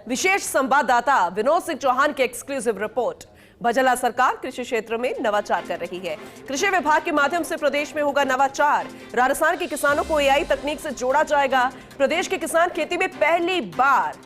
विशेष संवाददाता विनोद सिंह चौहान की exclusive report. भजला सरकार कृषि क्षेत्र में नवाचार कर रही है। कृषि विभाग के माध्यम से प्रदेश में होगा नवाचार। राजस्थान के किसानों को एआई तकनीक से जोड़ा जाएगा। प्रदेश के किसान खेती में पहली बार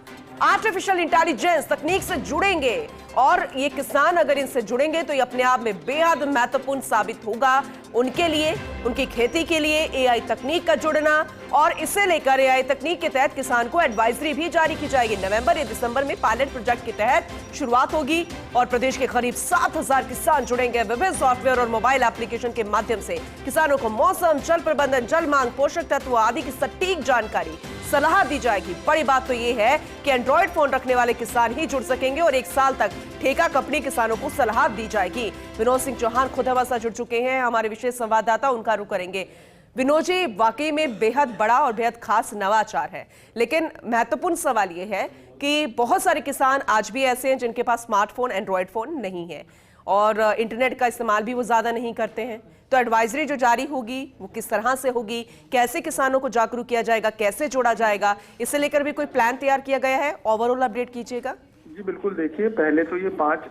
आर्टिफिशियल इंटेलिजेंस तकनीक से जुड़ेंगे और ये किसान अगर इनसे जुड़ेंगे तो ये अपने आप में बेहद महत्वपूर्ण साबित होगा उनके लिए, उनकी खेती के लिए एआई तकनीक का जुड़ना। और इसे लेकर एआई तकनीक के तहत किसान को एडवाइजरी भी जारी की जाएगी। नवंबर या दिसंबर में पायलट प्रोजेक्ट के तहत शुरुआत होगी और प्रदेश के करीब 7,000 किसान जुड़ेंगे। विभिन्न सॉफ्टवेयर और मोबाइल एप्लीकेशन के माध्यम से किसानों को मौसम, जल प्रबंधन, जल मांग, पोषक तत्व आदि की सटीक जानकारी, सलाह दी जाएगी। बड़ी बात तो यह है कि एंड्रॉइड फोन रखने वाले किसान ही जुड़ सकेंगे और 1 साल तक ठेका कंपनी किसानों को सलाह दी जाएगी। विनोद सिंह चौहान खुद हमारे साथ जुड़ चुके हैं, हमारे विशेष संवाददाता, उनका रुख करेंगे। विनोद जी, वाकई में बेहद बड़ा और बेहद खास नवाचार है, लेकिन महत्वपूर्ण सवाल यह है कि बहुत सारे किसान आज भी ऐसे हैं जिनके पास स्मार्टफोन, एंड्रॉइड फोन नहीं है और इंटरनेट का इस्तेमाल भी वो ज्यादा नहीं करते हैं। तो एडवाइजरी जो जारी होगी वो किस तरह से होगी, कैसे किसानों को जागरूक किया जाएगा, कैसे जोड़ा जाएगा, इसे लेकर भी कोई प्लान तैयार किया गया है? ओवरऑल अपडेट कीजिएगा। जी बिल्कुल, देखिए पहले तो ये 5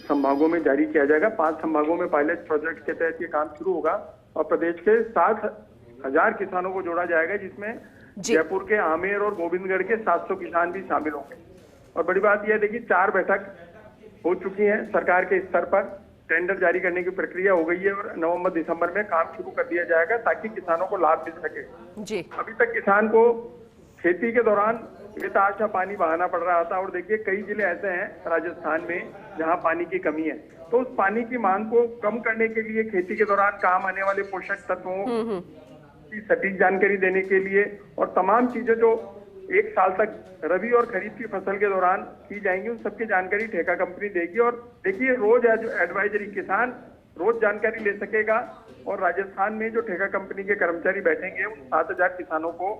संभागों में जारी किया जाएगा। 5 संभागों में पायलट प्रोजेक्ट के तहत ये काम शुरू होगा और प्रदेश के 7,000 किसानों को जोड़ा जाएगा, जिसमें जयपुर के आमेर और गोविंदगढ़ के 700 किसान भी शामिल होंगे। और बड़ी बात यह देखिए 4 बैठक हो चुकी है सरकार के स्तर पर, टेंडर जारी करने की प्रक्रिया हो गई है और नवंबर दिसंबर में काम शुरू कर दिया जाएगा ताकि किसानों को लाभ मिल सके। जी, अभी तक किसान को खेती के दौरान बेतहाशा पानी बहाना पड़ रहा था और देखिए कई जिले ऐसे हैं राजस्थान में जहां पानी की कमी है, तो उस पानी की मांग को कम करने के लिए खेती के दौरान काम आने वाले पोषक तत्वों की सटीक जानकारी देने के लिए और तमाम चीजें जो 1 साल तक रबी और खरीफ की फसल के दौरान की जाएंगी, उन सबकी जानकारी ठेका कंपनी देगी। और देखिए रोज एडवाइजरी किसान रोज जानकारी ले सकेगा और राजस्थान में जो ठेका कंपनी के कर्मचारी बैठेंगे उन 7,000 किसानों को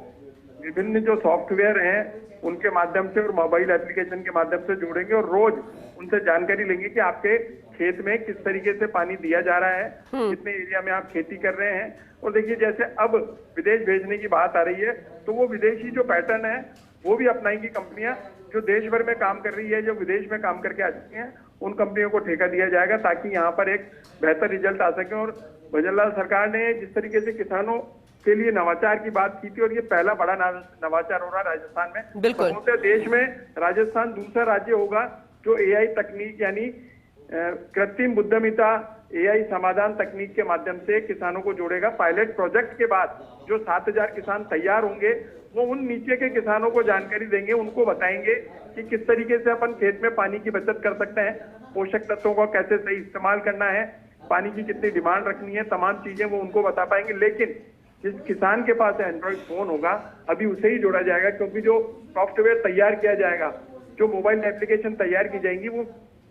विभिन्न जो सॉफ्टवेयर हैं उनके माध्यम से और मोबाइल एप्लीकेशन के माध्यम से जोड़ेंगे और रोज उनसे जानकारी लेंगे कि आपके खेत में किस तरीके से पानी दिया जा रहा है, कितने एरिया में आप खेती कर रहे हैं। और देखिए जैसे अब विदेश भेजने की बात आ रही है तो वो विदेशी जो पैटर्न है वो भी अपनाएंगी कंपनियां। जो देश भर में काम कर रही है, जो विदेश में काम करके आ चुकी हैं, उन कंपनियों को ठेका दिया जाएगा ताकि यहाँ पर एक बेहतर रिजल्ट आ सके। और भजनलाल सरकार ने जिस तरीके से किसानों के लिए नवाचार की बात की थी और ये पहला बड़ा नवाचार हो रहा है राजस्थान में। बिल्कुल, पूरे देश में राजस्थान दूसरा राज्य होगा जो एआई तकनीक यानी कृत्रिम बुद्धिमत्ता एआई समाधान तकनीक के माध्यम से किसानों को जोड़ेगा। पायलट प्रोजेक्ट के बाद जो 7,000 किसान तैयार होंगे वो उन नीचे के किसानों को जानकारी देंगे, उनको बताएंगे कि किस तरीके से अपन खेत में पानी की बचत कर सकते हैं, पोषक तत्वों का कैसे सही इस्तेमाल करना है, पानी की कितनी डिमांड रखनी है, तमाम चीजें वो उनको बता पाएंगे। लेकिन जिस किसान के पास एंड्रॉइड फोन होगा अभी उसे ही जोड़ा जाएगा, क्योंकि जो सॉफ्टवेयर तैयार किया जाएगा, जो मोबाइल एप्लीकेशन तैयार की जाएंगी वो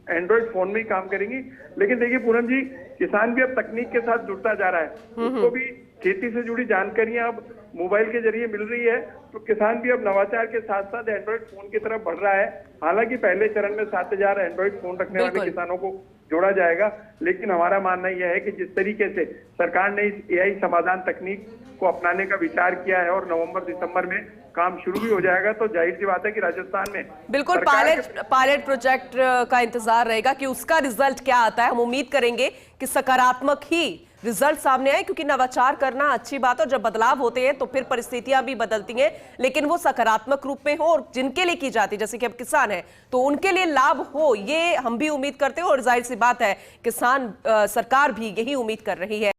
एंड्रॉइड फोन में ही काम करेंगी। लेकिन देखिए पूनम जी, किसान भी अब तकनीक के साथ जुड़ता जा रहा है, उसको भी खेती से जुड़ी जानकारियां अब मोबाइल के जरिए मिल रही है, तो किसान भी अब नवाचार के साथ साथ एंड्रॉइड फोन की तरफ बढ़ रहा है। हालांकि पहले चरण में 7,000 एंड्रॉइड फोन रखने वाले किसानों को जोड़ा जाएगा, लेकिन हमारा मानना यह है कि जिस तरीके से सरकार ने इस एआई समाधान तकनीक को अपनाने का विचार किया है और नवंबर दिसंबर में काम शुरू भी हो जाएगा, तो जाहिर सी बात है कि राजस्थान में बिल्कुल पायलट प्रोजेक्ट का इंतजार रहेगा कि उसका रिजल्ट क्या आता है। हम उम्मीद करेंगे कि सकारात्मक ही रिजल्ट सामने आए, क्योंकि नवाचार करना अच्छी बात है और जब बदलाव होते हैं तो फिर परिस्थितियां भी बदलती हैं, लेकिन वो सकारात्मक रूप में हो और जिनके लिए की जाती है, जैसे कि अब किसान है तो उनके लिए लाभ हो, ये हम भी उम्मीद करते हैं और जाहिर सी बात है किसान सरकार भी यही उम्मीद कर रही है।